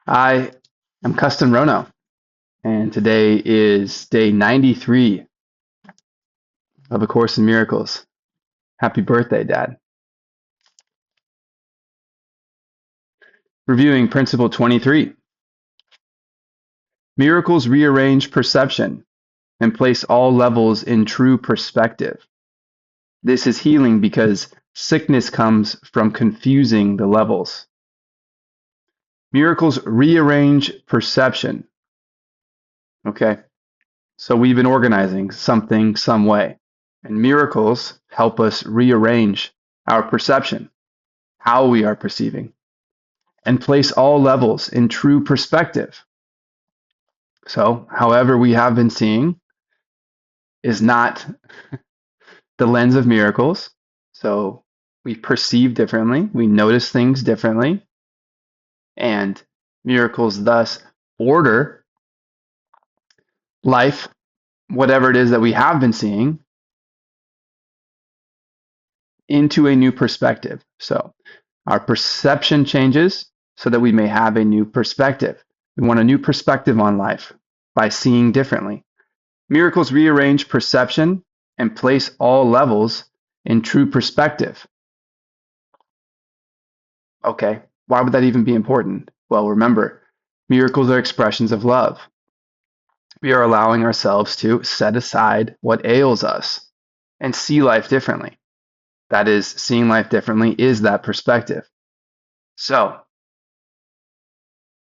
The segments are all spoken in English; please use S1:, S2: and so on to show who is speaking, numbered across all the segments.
S1: I am Kesten Rono, and today is day 93 of A Course in Miracles. Happy birthday, Dad. Reviewing Principle 23. Miracles rearrange perception and place all levels in true perspective. This is healing because sickness comes from confusing the levels. Miracles rearrange perception. Okay, so we've been organizing something some way, and miracles help us rearrange our perception, how we are perceiving, and place all levels in true perspective. So, however we have been seeing is not the lens of miracles. So, we perceive differently, we notice things differently, and miracles thus order life, whatever it is that we have been seeing, into a new perspective. So, our perception changes so that we may have a new perspective. We want a new perspective on life by seeing differently. Miracles rearrange perception and place all levels in true perspective. Okay, why would that even be important? Well, remember, miracles are expressions of love. We are allowing ourselves to set aside what ails us and see life differently. That is, seeing life differently is that perspective. So,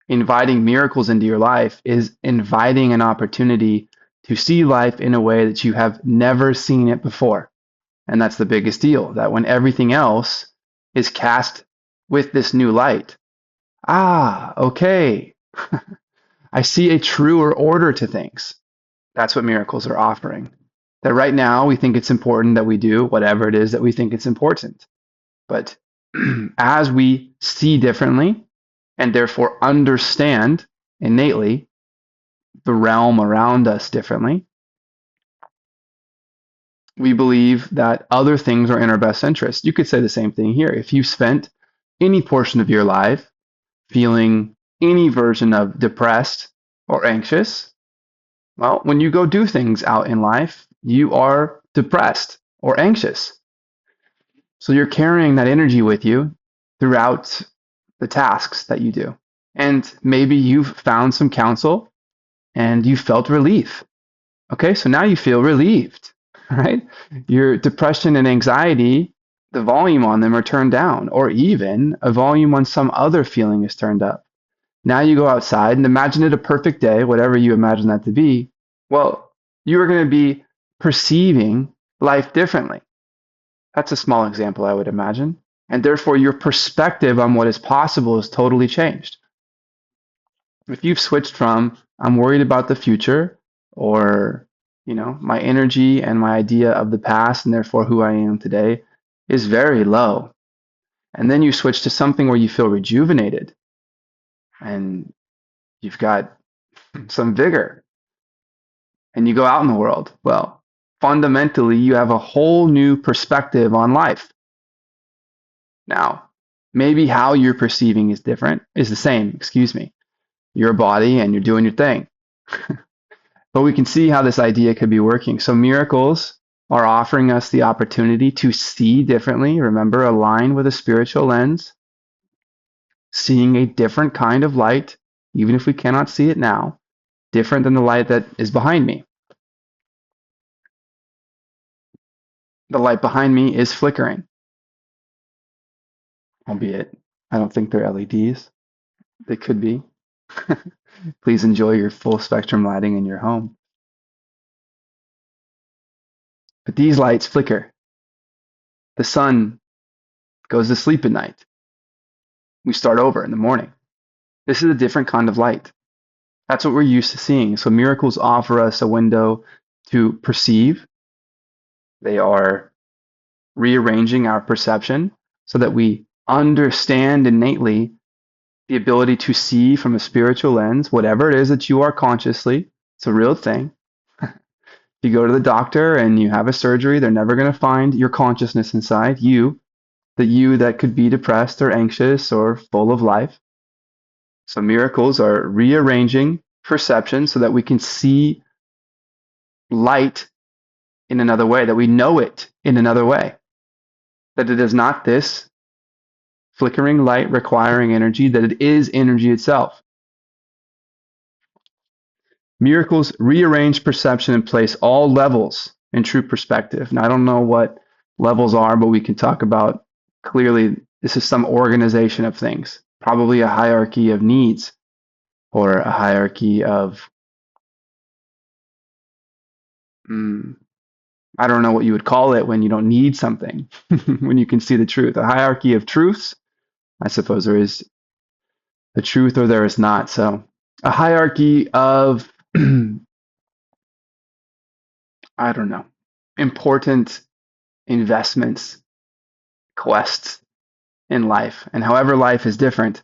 S1: inviting miracles into your life is inviting an opportunity to see life in a way that you have never seen it before. And that's the biggest deal, that when everything else is cast with this new light, okay, I see a truer order to things. That's what miracles are offering. That right now we think it's important that we do whatever it is that we think it's important. But as we see differently and therefore understand innately the realm around us differently, we believe that other things are in our best interest. You could say the same thing here. If you spent any portion of your life feeling any version of depressed or anxious, well, when you go do things out in life, you are depressed or anxious. So you're carrying that energy with you throughout the tasks that you do. And maybe you've found some counsel and you felt relief. Okay, so now you feel relieved, right? Your depression and anxiety, the volume on them are turned down, or even a volume on some other feeling is turned up. Now you go outside and imagine it a perfect day, whatever you imagine that to be. Well, you are going to be perceiving life differently. That's a small example, I would imagine. And therefore, your perspective on what is possible is totally changed. If you've switched from, I'm worried about the future, or, my energy and my idea of the past and therefore who I am today is very low. And then you switch to something where you feel rejuvenated and you've got some vigor and you go out in the world. Well, fundamentally, you have a whole new perspective on life. Now, maybe how you're perceiving is the same, excuse me. You're a body and you're doing your thing. But we can see how this idea could be working. So miracles are offering us the opportunity to see differently. Remember, align with a spiritual lens, seeing a different kind of light, even if we cannot see it now, different than the light that is behind me. The light behind me is flickering, albeit I don't think they're LEDs. They could be. Please enjoy your full spectrum lighting in your home. But these lights flicker. The sun goes to sleep at night. We start over in the morning. This is a different kind of light. That's what we're used to seeing. So miracles offer us a window to perceive. They are rearranging our perception so that we understand innately the ability to see from a spiritual lens, whatever it is that you are consciously. It's a real thing. If you go to the doctor and you have a surgery, they're never going to find your consciousness inside you, the you that could be depressed or anxious or full of life. So miracles are rearranging perception so that we can see light in another way, that we know it in another way, that it is not this flickering light requiring energy, that it is energy itself. Miracles rearrange perception and place all levels in true perspective. Now, I don't know what levels are, but we can talk about clearly this is some organization of things, probably a hierarchy of needs or a hierarchy of, I don't know what you would call it when you don't need something, when you can see the truth. A hierarchy of truths. I suppose there is the truth or there is not. So a hierarchy of, I don't know, important investments, quests in life. And however life is different,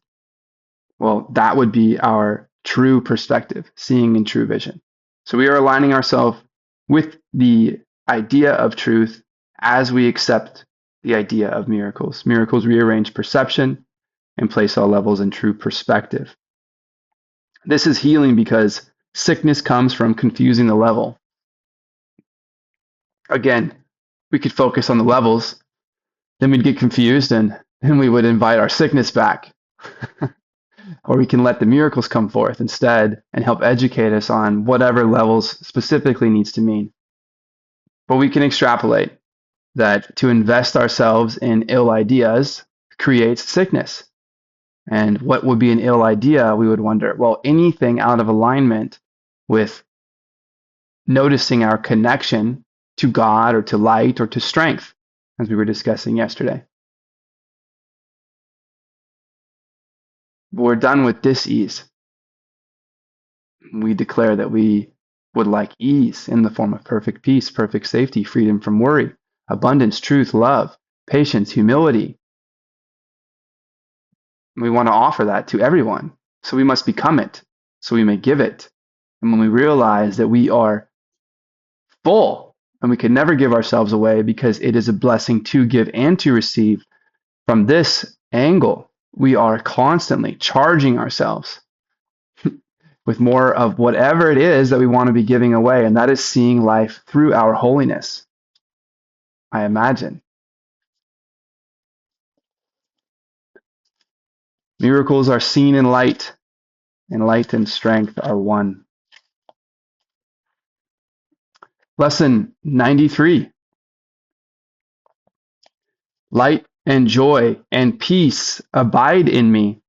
S1: well, that would be our true perspective, seeing in true vision. So we are aligning ourselves with the idea of truth as we accept the idea of miracles. Miracles rearrange perception and place all levels in true perspective. This is healing because sickness comes from confusing the level. Again, we could focus on the levels, then we'd get confused and then we would invite our sickness back. Or we can let the miracles come forth instead and help educate us on whatever levels specifically needs to mean. But we can extrapolate that to invest ourselves in ill ideas creates sickness. And what would be an ill idea, we would wonder, well, anything out of alignment with noticing our connection to God or to light or to strength, as we were discussing yesterday. But we're done with dis-ease. We declare that we would like ease in the form of perfect peace, perfect safety, freedom from worry, abundance, truth, love, patience, humility. We want to offer that to everyone. So we must become it, so we may give it. And when we realize that we are full and we can never give ourselves away because it is a blessing to give and to receive, from this angle, we are constantly charging ourselves with more of whatever it is that we want to be giving away, and that is seeing life through our holiness, I imagine. Miracles are seen in light, and light and strength are one. Lesson 93. Light and joy and peace abide in me.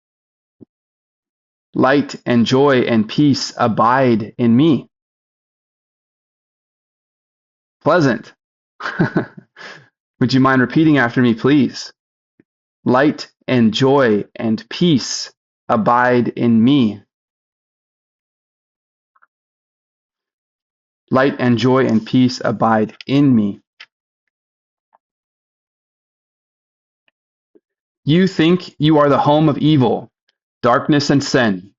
S1: Light and joy and peace abide in me. Pleasant. Would you mind repeating after me, please? Light and joy and peace abide in me. Light and joy and peace abide in me. You think you are the home of evil, darkness, and sin.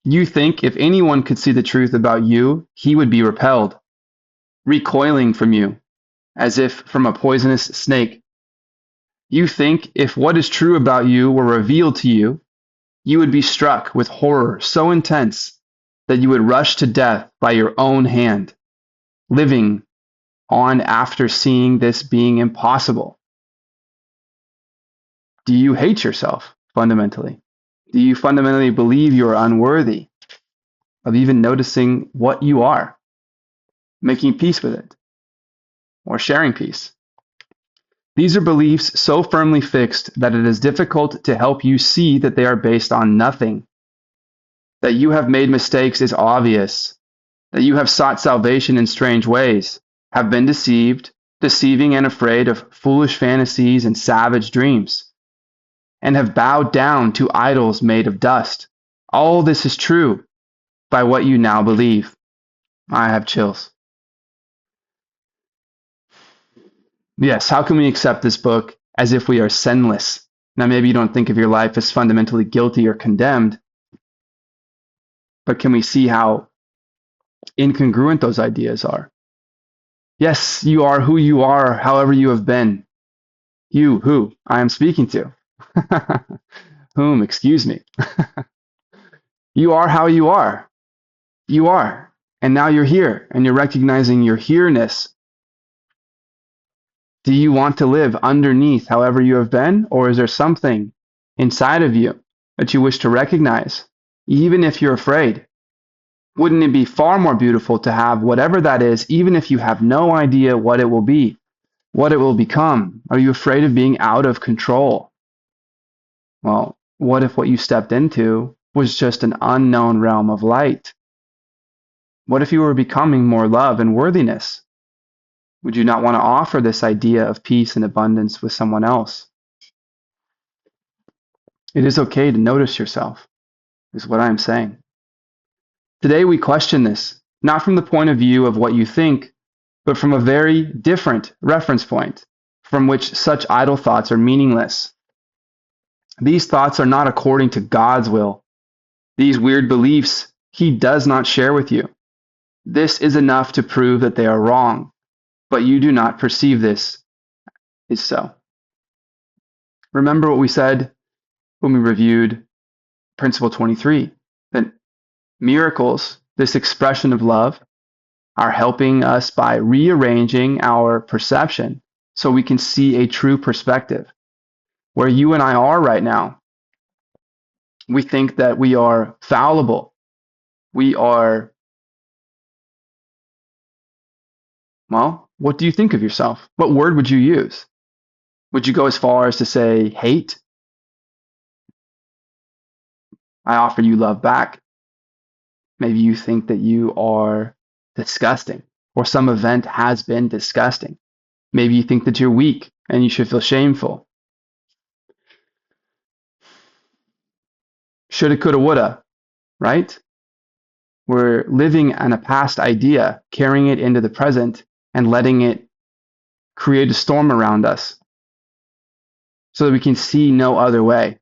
S1: You think if anyone could see the truth about you, he would be repelled, recoiling from you, as if from a poisonous snake. You think if what is true about you were revealed to you, you would be struck with horror so intense that you would rush to death by your own hand, living on after seeing this being impossible. Do you hate yourself fundamentally? Do you fundamentally believe you are unworthy of even noticing what you are, making peace with it, or sharing peace? These are beliefs so firmly fixed that it is difficult to help you see that they are based on nothing. That you have made mistakes is obvious. That you have sought salvation in strange ways, have been deceived, deceiving and afraid of foolish fantasies and savage dreams, and have bowed down to idols made of dust. All this is true by what you now believe. I have chills. Yes, how can we accept this book as if we are sinless? Now, maybe you don't think of your life as fundamentally guilty or condemned, but can we see how incongruent those ideas are? Yes, you are who you are, however you have been. You, who I am speaking to. Whom, excuse me. You are how you are. You are. And now you're here and you're recognizing your here-ness. Do you want to live underneath however you have been, or is there something inside of you that you wish to recognize, even if you're afraid? Wouldn't it be far more beautiful to have whatever that is, even if you have no idea what it will be, what it will become? Are you afraid of being out of control? Well, what if what you stepped into was just an unknown realm of light? What if you were becoming more love and worthiness? Would you not want to offer this idea of peace and abundance with someone else? It is okay to notice yourself, is what I am saying. Today we question this, not from the point of view of what you think, but from a very different reference point, from which such idle thoughts are meaningless. These thoughts are not according to God's will. These weird beliefs He does not share with you. This is enough to prove that they are wrong, but you do not perceive this is so. Remember what we said when we reviewed Principle 23, that miracles, this expression of love, are helping us by rearranging our perception so we can see a true perspective. Where you and I are right now, we think that we are fallible. We are, well, what do you think of yourself? What word would you use? Would you go as far as to say hate? I offer you love back. Maybe you think that you are disgusting, or some event has been disgusting. Maybe you think that you're weak and you should feel shameful. Shoulda, coulda, woulda, right? We're living on a past idea, carrying it into the present, and letting it create a storm around us so that we can see no other way.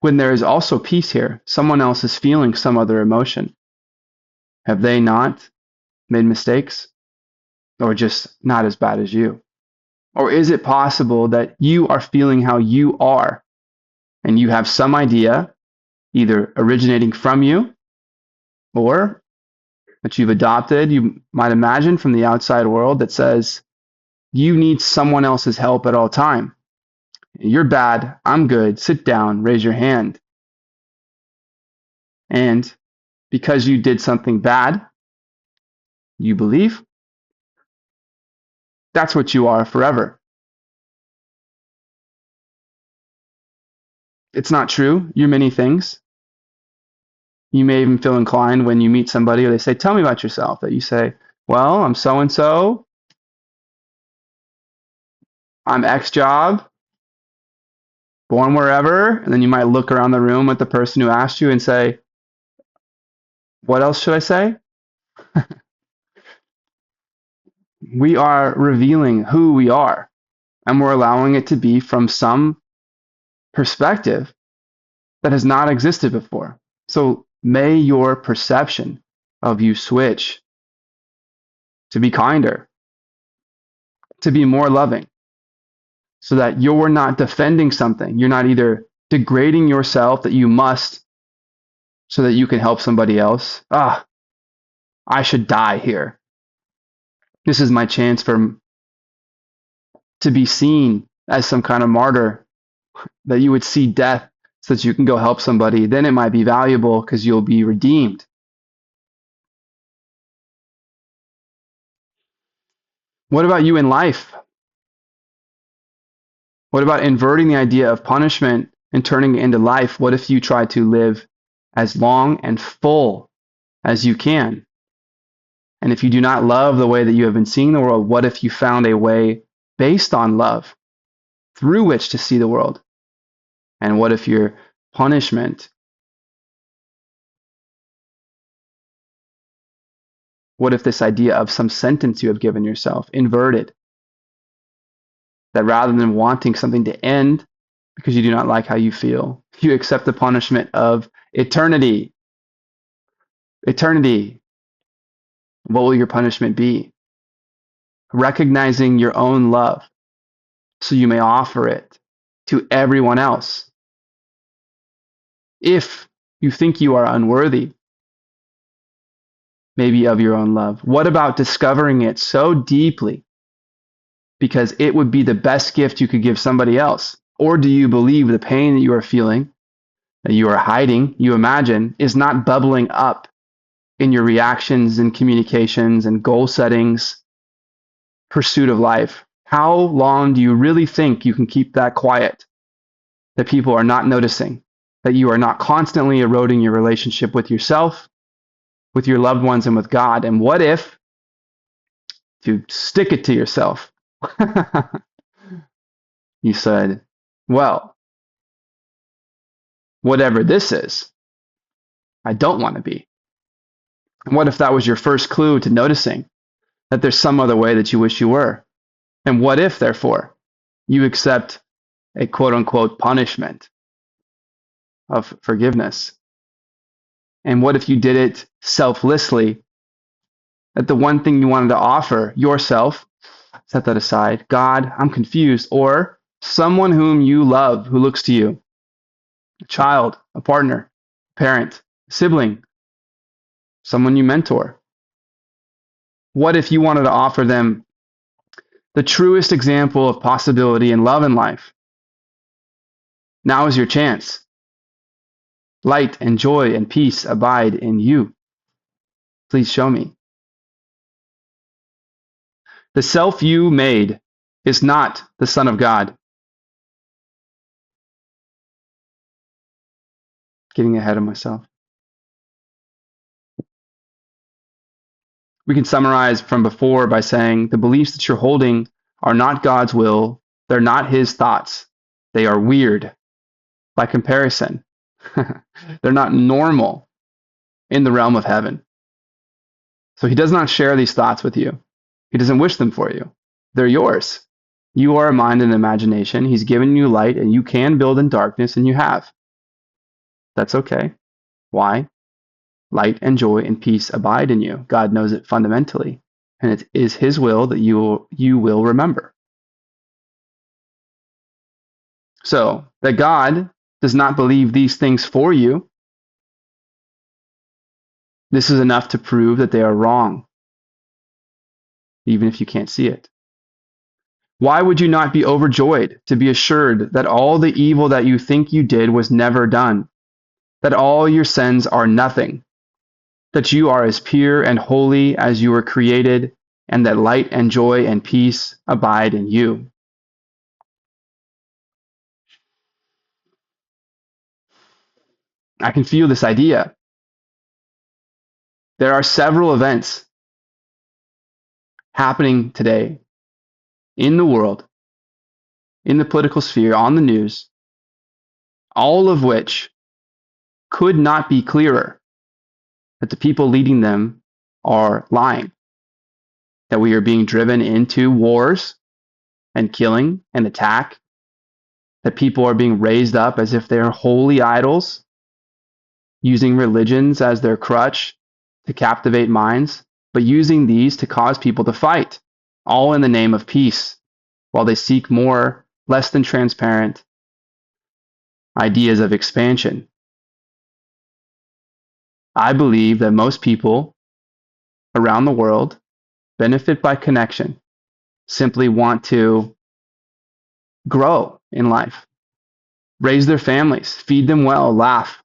S1: When there is also peace here, someone else is feeling some other emotion. Have they not made mistakes? Or just not as bad as you? Or is it possible that you are feeling how you are and you have some idea, either originating from you or that you've adopted, you might imagine from the outside world, that says you need someone else's help at all time. You're bad, I'm good, sit down, raise your hand. And because you did something bad, you believe that's what you are forever. It's not true. You're many things. You may even feel inclined when you meet somebody or they say, tell me about yourself, that you say, well, I'm so and so, I'm X job, born wherever. And then you might look around the room at the person who asked you and say, what else should I say? We are revealing who we are, and we're allowing it to be from some perspective that has not existed before. So may your perception of you switch to be kinder, to be more loving, so that you're not defending something. You're not either degrading yourself that you must so that you can help somebody else. I should die here. This is my chance to be seen as some kind of martyr, that you would see death so that you can go help somebody. Then it might be valuable because you'll be redeemed. What about you in life? What about inverting the idea of punishment and turning it into life? What if you try to live as long and full as you can? And if you do not love the way that you have been seeing the world, what if you found a way based on love through which to see the world? And what if your punishment, what if this idea of some sentence you have given yourself inverted? That rather than wanting something to end because you do not like how you feel, you accept the punishment of eternity. Eternity. What will your punishment be? Recognizing your own love so you may offer it to everyone else. if you think you are unworthy, maybe of your own love? What about discovering it so deeply because it would be the best gift you could give somebody else? Or do you believe the pain that you are feeling, that you are hiding, you imagine, is not bubbling up in your reactions and communications and goal settings, pursuit of life? How long do you really think you can keep that quiet, that people are not noticing, that you are not constantly eroding your relationship with yourself, with your loved ones, and with God? And what if, to stick it to yourself, you said, well, whatever this is, I don't want to be? And what if that was your first clue to noticing that there's some other way that you wish you were? And what if, therefore, you accept a quote unquote punishment of forgiveness? And what if you did it selflessly? That the one thing you wanted to offer yourself, set that aside. God, I'm confused. Or someone whom you love who looks to you, a child, a partner, parent, sibling, someone you mentor. What if you wanted to offer them the truest example of possibility and love in life? Now is your chance. Light and joy and peace abide in you. Please show me. The self you made is not the Son of God. Getting ahead of myself. We can summarize from before by saying the beliefs that you're holding are not God's will. They're not his thoughts. They are weird by comparison. They're not normal in the realm of heaven. So he does not share these thoughts with you. He doesn't wish them for you. They're yours. You are a mind and imagination. He's given you light, and you can build in darkness, and you have. That's okay. Why? Light and joy and peace abide in you. God knows it fundamentally, and it is his will that you will remember. So, that God does not believe these things for you, this is enough to prove that they are wrong, even if you can't see it. Why would you not be overjoyed to be assured that all the evil that you think you did was never done, that all your sins are nothing, that you are as pure and holy as you were created, and that light and joy and peace abide in you? I can feel this idea. There are several events happening today in the world, in the political sphere, on the news, all of which could not be clearer that the people leading them are lying, that we are being driven into wars and killing and attack, that people are being raised up as if they're holy idols, using religions as their crutch to captivate minds, but using these to cause people to fight, all in the name of peace, while they seek more, less than transparent ideas of expansion. I believe that most people around the world benefit by connection, simply want to grow in life, raise their families, feed them well, laugh,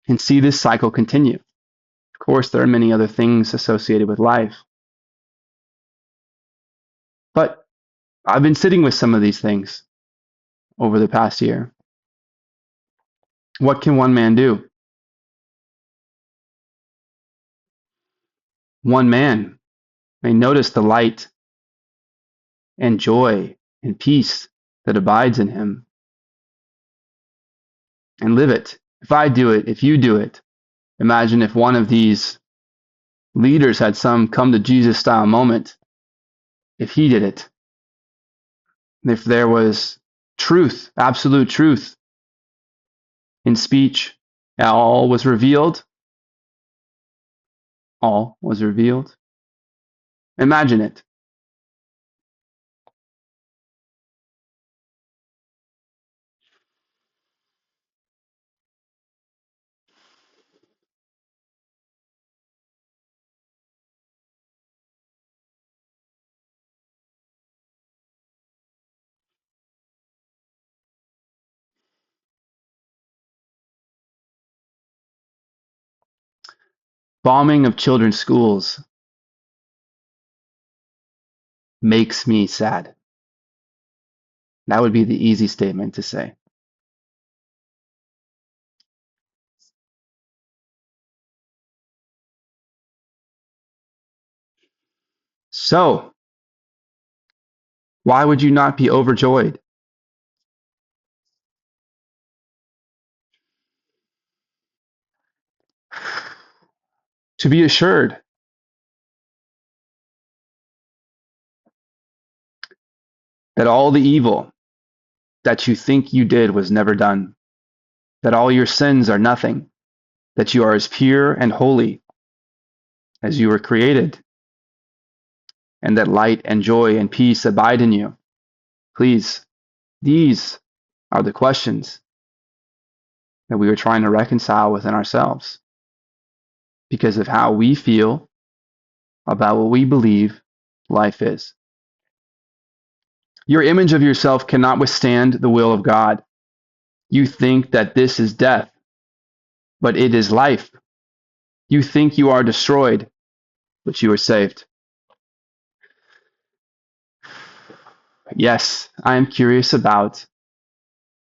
S1: and see this cycle continue. Of course, there are many other things associated with life. But I've been sitting with some of these things over the past year. What can one man do? One man may notice the light and joy and peace that abides in him and live it. If I do it, if you do it, imagine if one of these leaders had some come to Jesus style moment, if he did it, if there was truth, absolute truth in speech, all was revealed. All was revealed. Imagine it. Bombing of children's schools makes me sad. That would be the easy statement to say. So, why would you not be overjoyed? To be assured that all the evil that you think you did was never done, that all your sins are nothing, that you are as pure and holy as you were created, and that light and joy and peace abide in you. Please, these are the questions that we are trying to reconcile within ourselves because of how we feel about what we believe life is. Your image of yourself cannot withstand the will of God. You think that this is death, but it is life. You think you are destroyed, but you are saved. Yes, I am curious about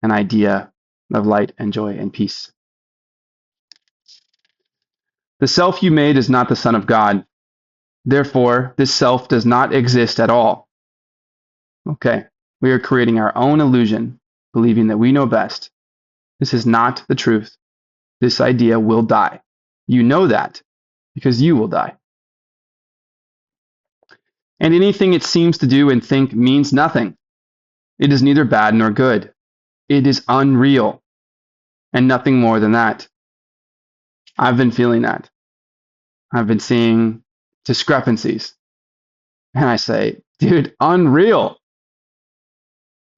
S1: an idea of light and joy and peace. The self you made is not the Son of God. Therefore, this self does not exist at all. Okay, we are creating our own illusion, believing that we know best. This is not the truth. This idea will die. You know that because you will die. And anything it seems to do and think means nothing. It is neither bad nor good. It is unreal and nothing more than that. I've been feeling that. I've been seeing discrepancies. And I say, dude, unreal.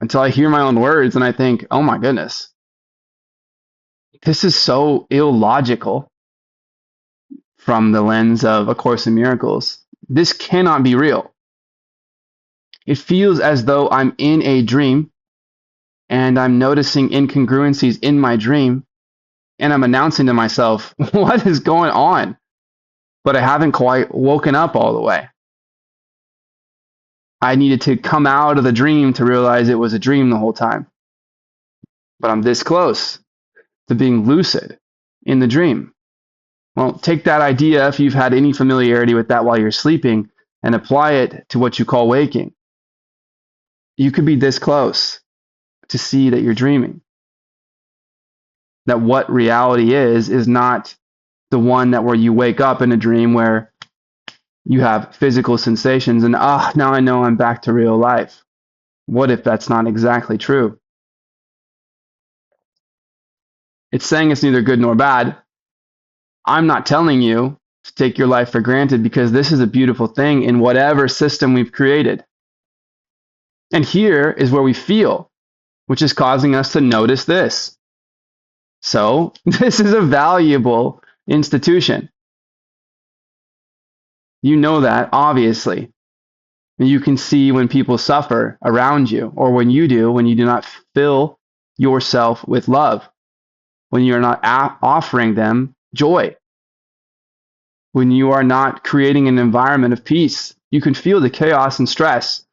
S1: Until I hear my own words and I think, oh my goodness, this is so illogical from the lens of A Course in Miracles. This cannot be real. It feels as though I'm in a dream and I'm noticing incongruencies in my dream and I'm announcing to myself, what is going on? But I haven't quite woken up all the way. I needed to come out of the dream to realize it was a dream the whole time. But I'm this close to being lucid in the dream. Well, take that idea, if you've had any familiarity with that while you're sleeping, and apply it to what you call waking. You could be this close to see that you're dreaming. That what reality is not the one that where you wake up in a dream where you have physical sensations and now I know I'm back to real life. What if that's not exactly true? It's saying it's neither good nor bad. I'm not telling you to take your life for granted because this is a beautiful thing in whatever system we've created. And here is where we feel, which is causing us to notice this. So, this is a valuable institution. You know that, obviously. And you can see when people suffer around you, or when you do not fill yourself with love, when you're not offering them joy, when you are not creating an environment of peace. You can feel the chaos and stress.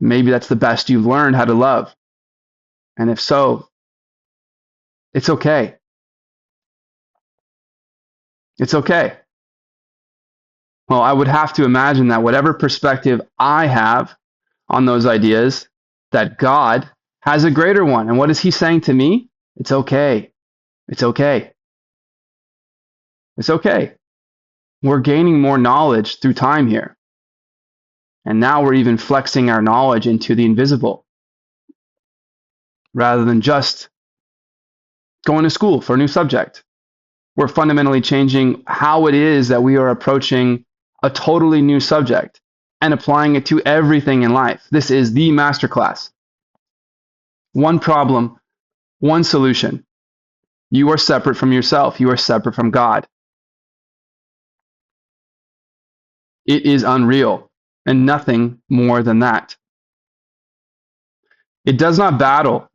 S1: Maybe that's the best you've learned how to love. And if so, it's okay. It's okay. Well, I would have to imagine that whatever perspective I have on those ideas, that God has a greater one. And what is he saying to me? It's okay. It's okay. It's okay. We're gaining more knowledge through time here. And now we're even flexing our knowledge into the invisible rather than just going to school for a new subject. We're fundamentally changing how it is that we are approaching a totally new subject and applying it to everything in life. This is the masterclass. One problem, one solution. You are separate from yourself. You are separate from God. It is unreal and nothing more than that. It does not battle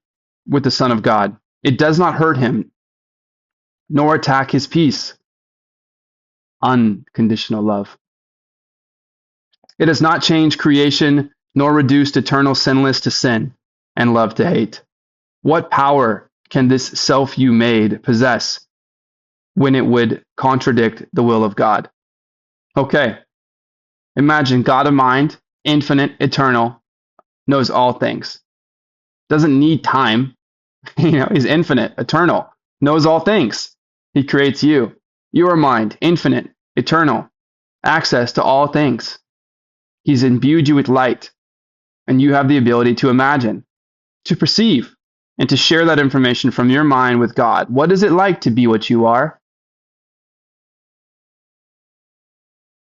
S1: with the Son of God. It does not hurt him, nor attack his peace. unconditional love. It has not changed creation, nor reduced eternal sinless to sin and love to hate. What power can this self you made possess when it would contradict the will of God? Okay, imagine God of mind, infinite, eternal, knows all things, doesn't need time. He's infinite, eternal, knows all things. He creates you. Your mind, infinite, eternal, access to all things. He's imbued you with light, and you have the ability to imagine, to perceive, and to share that information from your mind with God. What is it like to be what you are?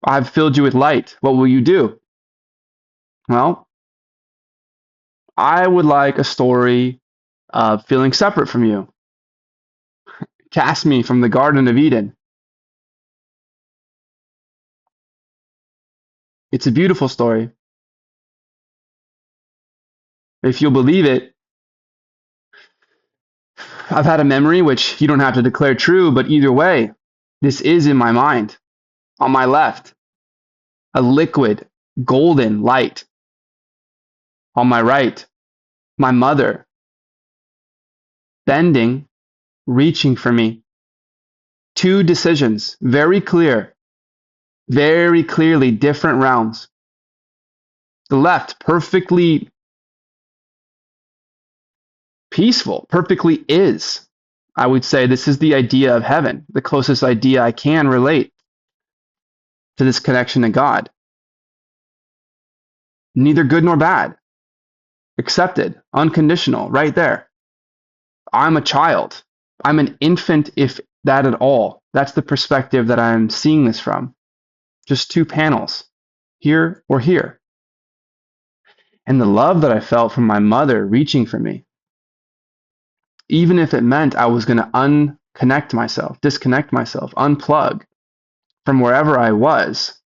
S1: I've filled you with light. What will you do? Well, I would like a story of feeling separate from you. Cast me from the Garden of Eden. It's a beautiful story. If you'll believe it, I've had a memory which you don't have to declare true, but either way, this is in my mind. On my left, a liquid, golden light. On my right, my mother, bending, reaching for me. Two decisions, very clearly different realms. The left, perfectly peaceful, perfectly is. I would say this is the idea of heaven, the closest idea I can relate to this connection to God. Neither good nor bad. Accepted, unconditional, right there. I'm a child. I'm an infant, if that at all. That's the perspective that I'm seeing this from. Just two panels, here or here. And the love that I felt from my mother reaching for me, even if it meant I was going to unconnect myself, disconnect myself, unplug from wherever I was,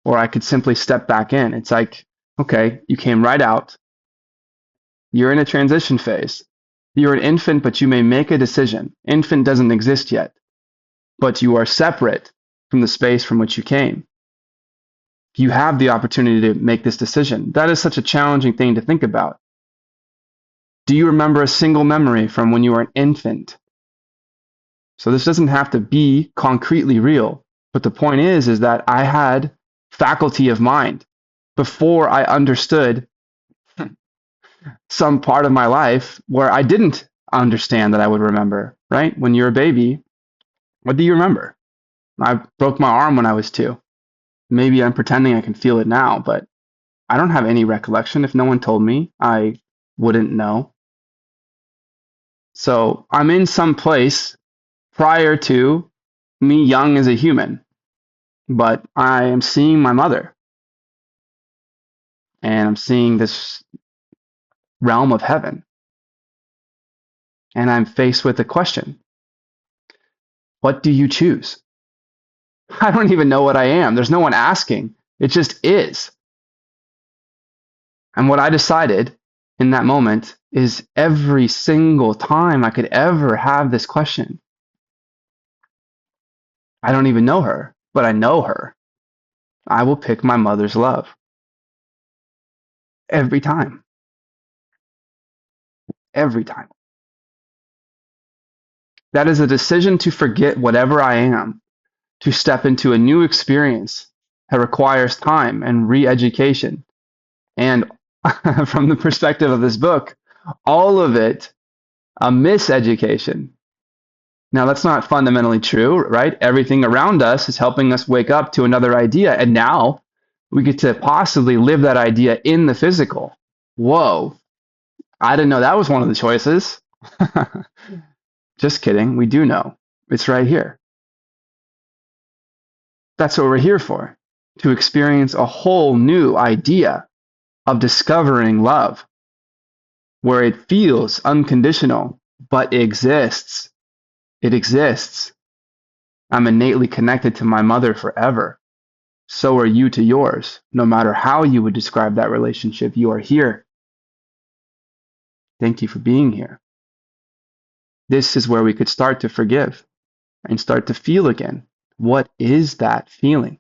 S1: or I could simply step back in. It's like, okay, you came right out. You're in a transition phase. You're an infant, but you may make a decision. Infant doesn't exist yet, but you are separate from the space from which you came. You have the opportunity to make this decision. That is such a challenging thing to think about. Do you remember a single memory from when you were an infant? So this doesn't have to be concretely real, but the point is that I had faculty of mind before I understood some part of my life where I didn't understand that I would remember, right? When you're a baby, what do you remember? I broke my arm when I was 2. Maybe I'm pretending I can feel it now, but I don't have any recollection. If no one told me, I wouldn't know. So I'm in some place prior to me young as a human, but I am seeing my mother and I'm seeing this realm of heaven. And I'm faced with a question. What do you choose? I don't even know what I am. There's no one asking. It just is. And what I decided in that moment is every single time I could ever have this question, I don't even know her, but I know her. I will pick my mother's love. Every time. Every time. That is a decision to forget whatever I am, to step into a new experience that requires time and re-education. And from the perspective of this book, all of it a miseducation. Now, that's not fundamentally true, right? Everything around us is helping us wake up to another idea. And now we get to possibly live that idea in the physical. Whoa. I didn't know that was one of the choices. Just kidding. We do know. It's right here. That's what we're here for, to experience a whole new idea of discovering love, where it feels unconditional, but exists. It exists. I'm innately connected to my mother forever. So are you to yours. No matter how you would describe that relationship, you are here. Thank you for being here. This is where we could start to forgive and start to feel again. What is that feeling?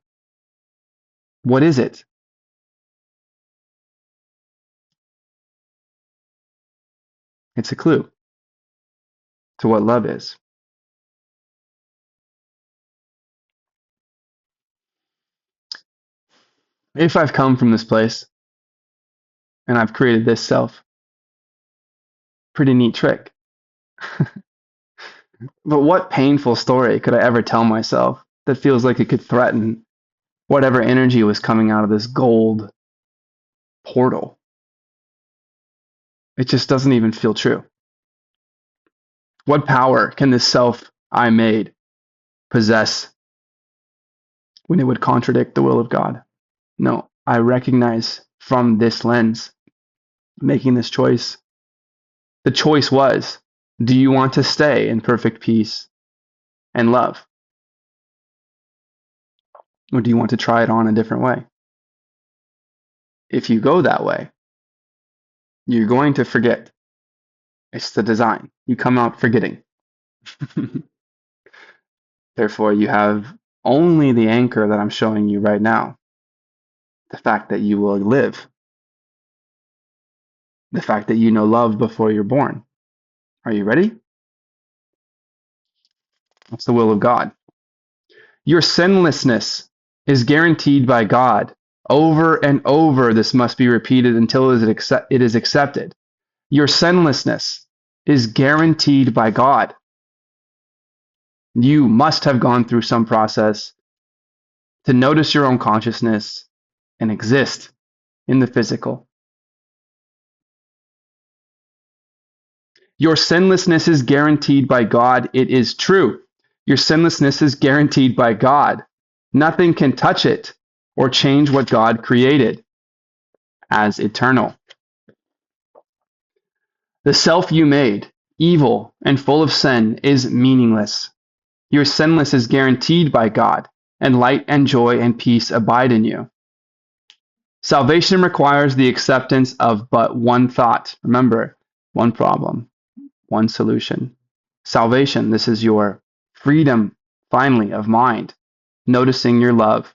S1: What is it? It's a clue to what love is. If I've come from this place and I've created this self, pretty neat trick. But what painful story could I ever tell myself that feels like it could threaten whatever energy was coming out of this gold portal? It just doesn't even feel true. What power can this self I made possess when it would contradict the will of God? No, I recognize from this lens, making this choice, the choice was, do you want to stay in perfect peace and love? Or do you want to try it on a different way? If you go that way, you're going to forget. It's the design. You come out forgetting. Therefore, you have only the anchor that I'm showing you right now, the fact that you will live, the fact that you know love before you're born. Are you ready? That's the will of God. Your sinlessness is guaranteed by God. Over and over, this must be repeated until it is accepted. Your sinlessness is guaranteed by God. You must have gone through some process to notice your own consciousness and exist in the physical. Your sinlessness is guaranteed by God. It is true. Your sinlessness is guaranteed by God. Nothing can touch it or change what God created as eternal. The self you made, evil and full of sin, is meaningless. Your sinless is guaranteed by God, and light and joy and peace abide in you. Salvation requires the acceptance of but one thought. Remember, one problem, one solution. Salvation, this is your freedom, finally, of mind, noticing your love,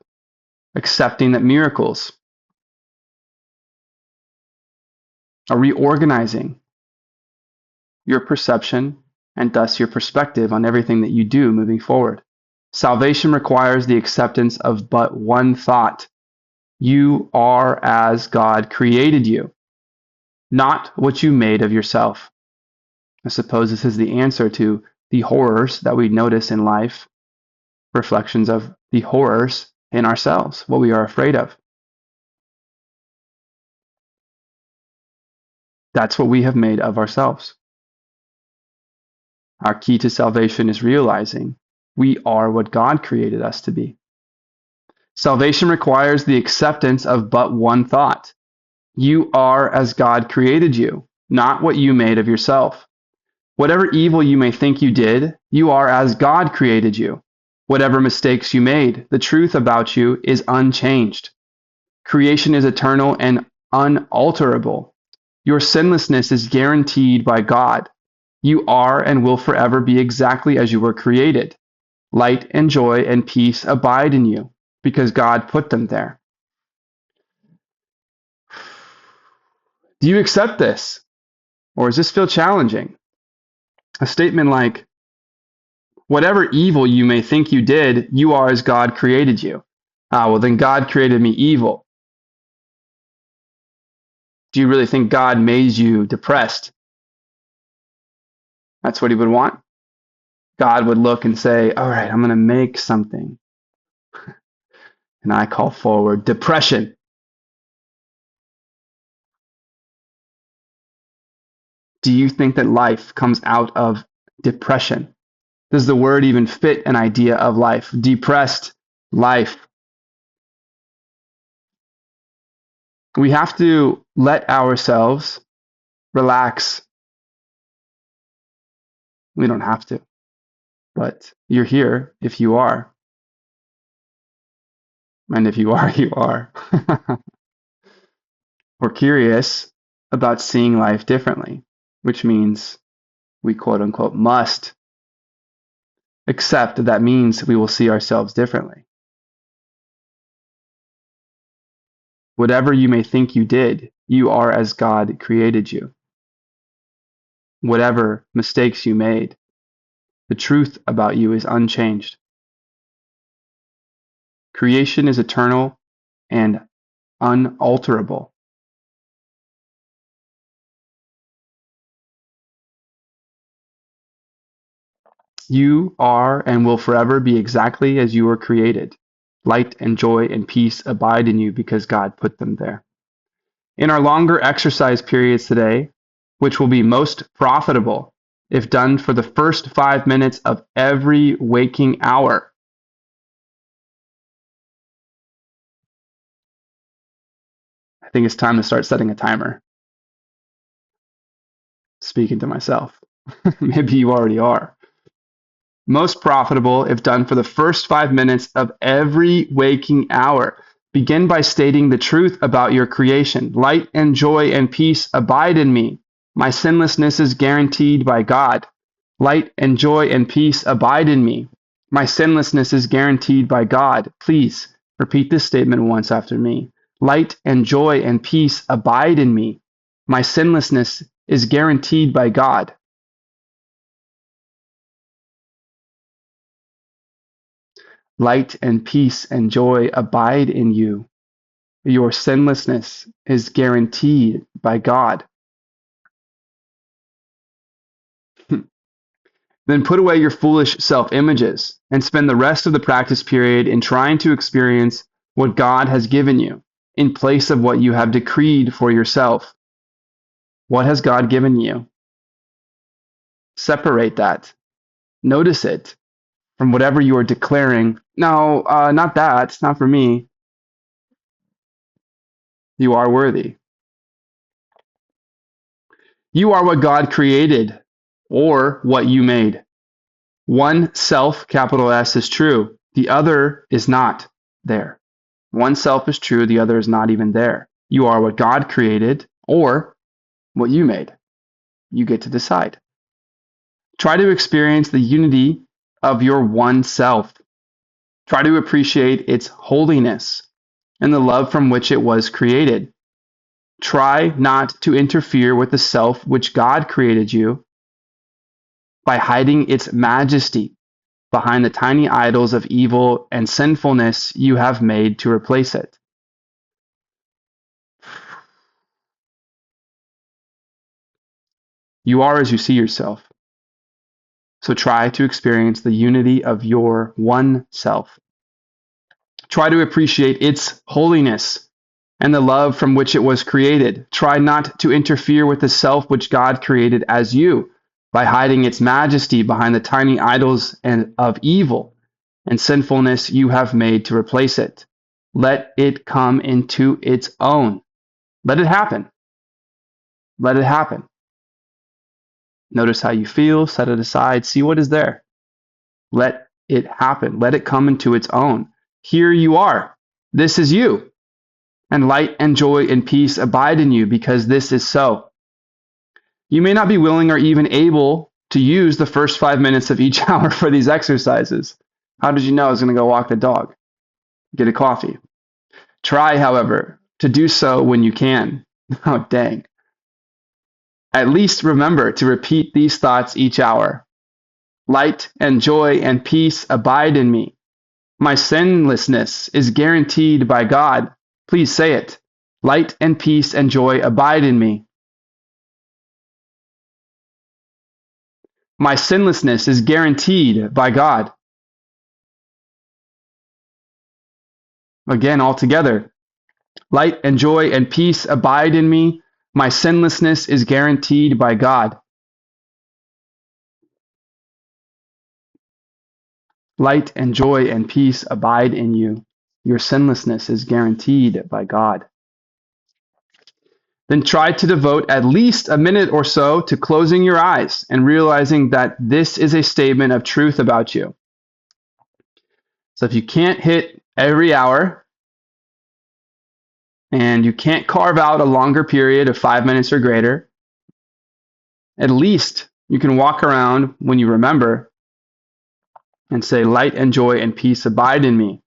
S1: accepting that miracles are reorganizing your perception and thus your perspective on everything that you do moving forward. Salvation requires the acceptance of but one thought. You are as God created you, not what you made of yourself. I suppose this is the answer to the horrors that we notice in life, reflections of the horrors in ourselves, what we are afraid of. That's what we have made of ourselves. Our key to salvation is realizing we are what God created us to be. Salvation requires the acceptance of but one thought. You are as God created you, not what you made of yourself. Whatever evil you may think you did, you are as God created you. Whatever mistakes you made, the truth about you is unchanged. Creation is eternal and unalterable. Your sinlessness is guaranteed by God. You are and will forever be exactly as you were created. Light and joy and peace abide in you because God put them there. Do you accept this? Or does this feel challenging? A statement like, whatever evil you may think you did, you are as God created you. Ah, well, then God created me evil. Do you really think God made you depressed? That's what he would want. God would look and say, all right, I'm going to make something. And I call forward depression. Do you think that life comes out of depression? Does the word even fit an idea of life? Depressed life. We have to let ourselves relax. We don't have to, but you're here if you are. And if you are, you are. We're curious about seeing life differently, which means we quote unquote must except that means we will see ourselves differently. Whatever you may think you did, you are as God created you. Whatever mistakes you made, the truth about you is unchanged. Creation is eternal and unalterable. You are and will forever be exactly as you were created. Light and joy and peace abide in you because God put them there. In our longer exercise periods today, which will be most profitable if done for the first 5 minutes of every waking hour, I think it's time to start setting a timer. Speaking to myself. Maybe you already are. Most profitable if done for the first 5 minutes of every waking hour. Begin by stating the truth about your creation. Light and joy and peace abide in me. My sinlessness is guaranteed by God. Light and joy and peace abide in me. My sinlessness is guaranteed by God. Please repeat this statement once after me. Light and joy and peace abide in me. My sinlessness is guaranteed by God. Light and peace and joy abide in you. Your sinlessness is guaranteed by God. Then put away your foolish self-images and spend the rest of the practice period in trying to experience what God has given you in place of what you have decreed for yourself. What has God given you? Separate that. Notice it from whatever you are declaring. No, not that. It's not for me. You are worthy. You are what God created or what you made. One self, capital S, is true. The other is not there. One self is true. The other is not even there. You are what God created or what you made. You get to decide. Try to experience the unity of your one self. Try to appreciate its holiness and the love from which it was created. Try not to interfere with the self which God created you by hiding its majesty behind the tiny idols of evil and sinfulness you have made to replace it. You are as you see yourself. So try to experience the unity of your one self. Try to appreciate its holiness and the love from which it was created. Try not to interfere with the self which God created as you by hiding its majesty behind the tiny idols of evil and sinfulness you have made to replace it. Let it come into its own. Let it happen. Let it happen. Notice how you feel, set it aside, see what is there. Let it happen. Let it come into its own. Here you are. This is you. And light and joy and peace abide in you because this is so. You may not be willing or even able to use the first 5 minutes of each hour for these exercises. How did you know I was going to go walk the dog? Get a coffee. Try, however, to do so when you can. Oh, dang. At least remember to repeat these thoughts each hour. Light and joy and peace abide in me. My sinlessness is guaranteed by God. Please say it. Light and peace and joy abide in me. My sinlessness is guaranteed by God. Again, all together. Light and joy and peace abide in me. My sinlessness is guaranteed by God. Light and joy and peace abide in you. Your sinlessness is guaranteed by God. Then try to devote at least a minute or so to closing your eyes and realizing that this is a statement of truth about you. So if you can't hit every hour and you can't carve out a longer period of 5 minutes or greater, at least you can walk around when you remember and say, light and joy and peace abide in me.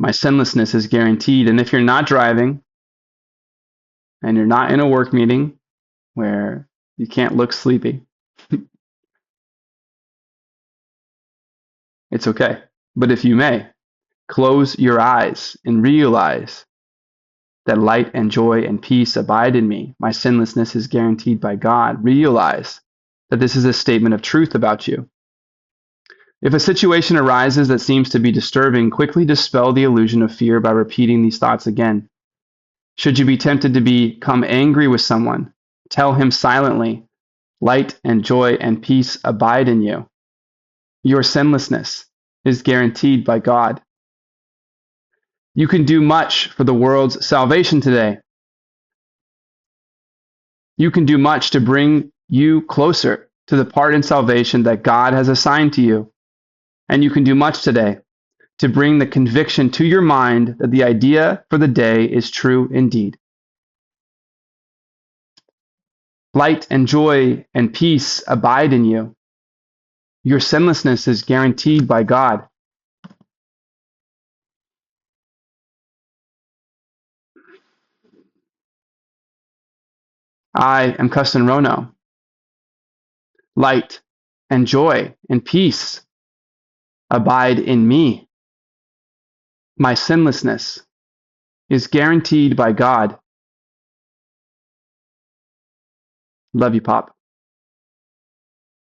S1: My sinlessness is guaranteed. And if you're not driving and you're not in a work meeting where you can't look sleepy, it's okay. But if you may, close your eyes and realize that light and joy and peace abide in me. My sinlessness is guaranteed by God. Realize that this is a statement of truth about you. If a situation arises that seems to be disturbing, quickly dispel the illusion of fear by repeating these thoughts again. Should you be tempted to become angry with someone, tell him silently, light and joy and peace abide in you. Your sinlessness is guaranteed by God. You can do much for the world's salvation today. You can do much to bring you closer to the part in salvation that God has assigned to you. And you can do much today to bring the conviction to your mind that the idea for the day is true indeed. Light and joy and peace abide in you. Your sinlessness is guaranteed by God. I am Kesten Rono. Light and joy and peace abide in me. My sinlessness is guaranteed by God. Love you, Pop.